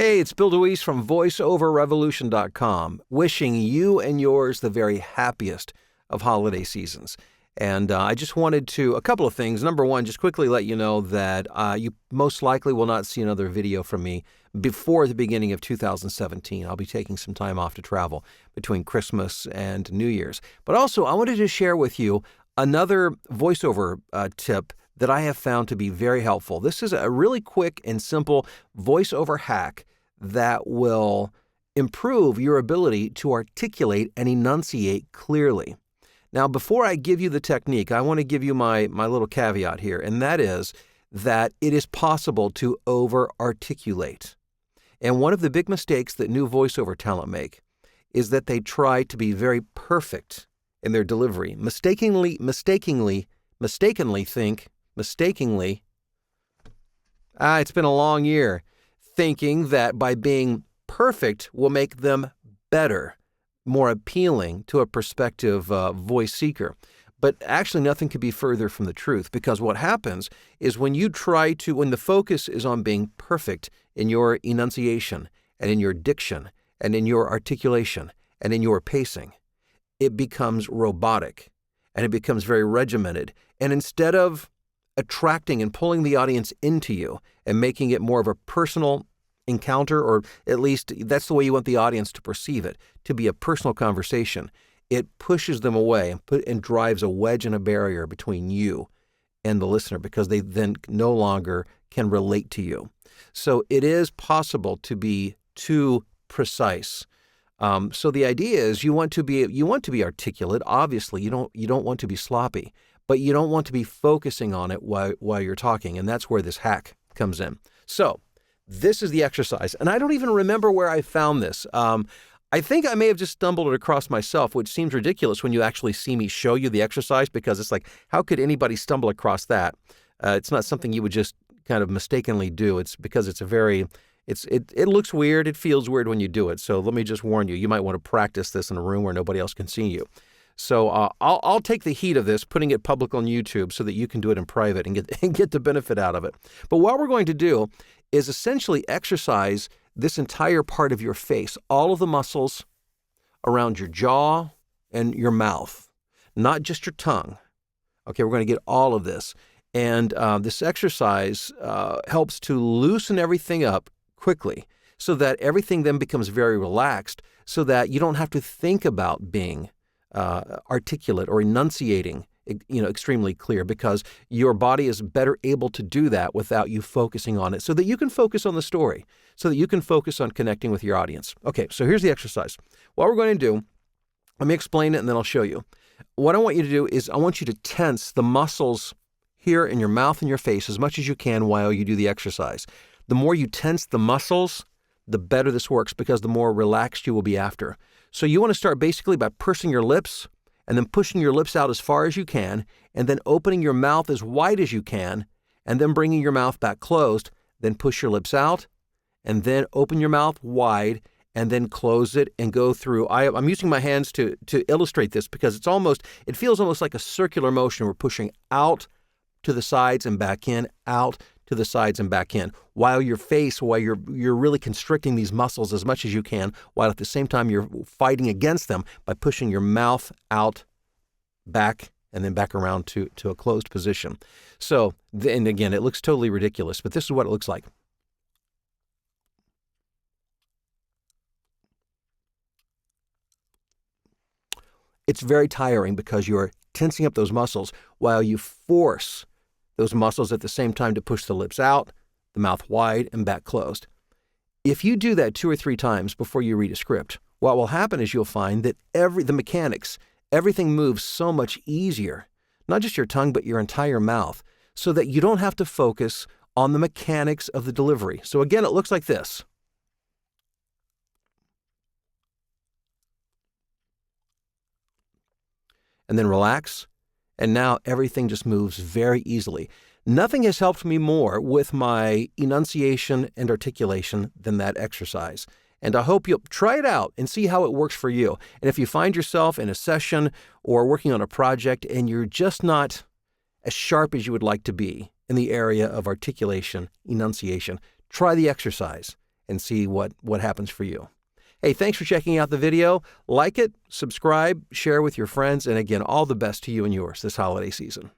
Hey, it's Bill DeWeese from VoiceOverRevolution.com, wishing you and yours the very happiest of holiday seasons. And I just wanted to, a couple of things. Number one, just quickly let you know that you most likely will not see another video from me before the beginning of 2017. I'll be taking some time off to travel between Christmas and New Year's. But also, I wanted to share with you another voiceover tip that I have found to be very helpful. This is a really quick and simple voiceover hack that will improve your ability to articulate and enunciate clearly. Now, before I give you the technique, I want to give you my little caveat here, and that is that it is possible to over-articulate. And one of the big mistakes that new voiceover talent make is that they try to be very perfect in their delivery, mistakenly think, it's been a long year, thinking that by being perfect will make them better, more appealing to a prospective voice seeker. But actually nothing could be further from the truth, because what happens is when the focus is on being perfect in your enunciation and in your diction and in your articulation and in your pacing, it becomes robotic and it becomes very regimented. And instead of attracting and pulling the audience into you and making it more of a personal encounter, or at least that's the way you want the audience to perceive it, to be a personal conversation, it pushes them away and drives a wedge and a barrier between you and the listener, because they then no longer can relate to you. So it is possible to be too precise. So the idea is you want to be articulate. Obviously, you don't want to be sloppy, but you don't want to be focusing on it while you're talking, and that's where this hack comes in. So this is the exercise, and I don't even remember where I found this. I think I may have just stumbled it across myself, which seems ridiculous when you actually see me show you the exercise, because it's like, how could anybody stumble across that? It's not something you would just kind of mistakenly do. It's because it looks weird. It feels weird when you do it. So let me just warn you, you might want to practice this in a room where nobody else can see you. So I'll take the heat of this, putting it public on YouTube so that you can do it in private and get the benefit out of it. But what we're going to do is essentially exercise this entire part of your face, all of the muscles around your jaw and your mouth, not just your tongue. Okay, we're going to get all of this. And this exercise helps to loosen everything up quickly so that everything then becomes very relaxed, so that you don't have to think about being articulate or enunciating, extremely clear, because your body is better able to do that without you focusing on it, so that you can focus on the story, so that you can focus on connecting with your audience. Okay, so here's the exercise. What we're going to do, let me explain it and then I'll show you. What I want you to do is I want you to tense the muscles here in your mouth and your face as much as you can while you do the exercise. The more you tense the muscles, the better this works, because the more relaxed you will be after. So you want to start basically by pursing your lips and then pushing your lips out as far as you can, and then opening your mouth as wide as you can, and then bringing your mouth back closed, then push your lips out, and then open your mouth wide, and then close it and go through. I'm using my hands to illustrate this, because it feels almost like a circular motion. We're pushing out to the sides and back in, out to the sides and back in, while you're really constricting these muscles as much as you can, while at the same time you're fighting against them by pushing your mouth out, back, and then back around to a closed position. So, and again, it looks totally ridiculous, but this is what it looks like. It's very tiring because you're tensing up those muscles while you force those muscles at the same time to push the lips out, the mouth wide, and back closed. If you do that 2 or 3 times before you read a script, what will happen is you'll find that the mechanics, everything moves so much easier, not just your tongue, but your entire mouth, so that you don't have to focus on the mechanics of the delivery. So again, it looks like this. And then relax. And now everything just moves very easily. Nothing has helped me more with my enunciation and articulation than that exercise. And I hope you'll try it out and see how it works for you. And if you find yourself in a session or working on a project and you're just not as sharp as you would like to be in the area of articulation, enunciation, try the exercise and see what happens for you. Hey, thanks for checking out the video. Like it, subscribe, share with your friends, and again, all the best to you and yours this holiday season.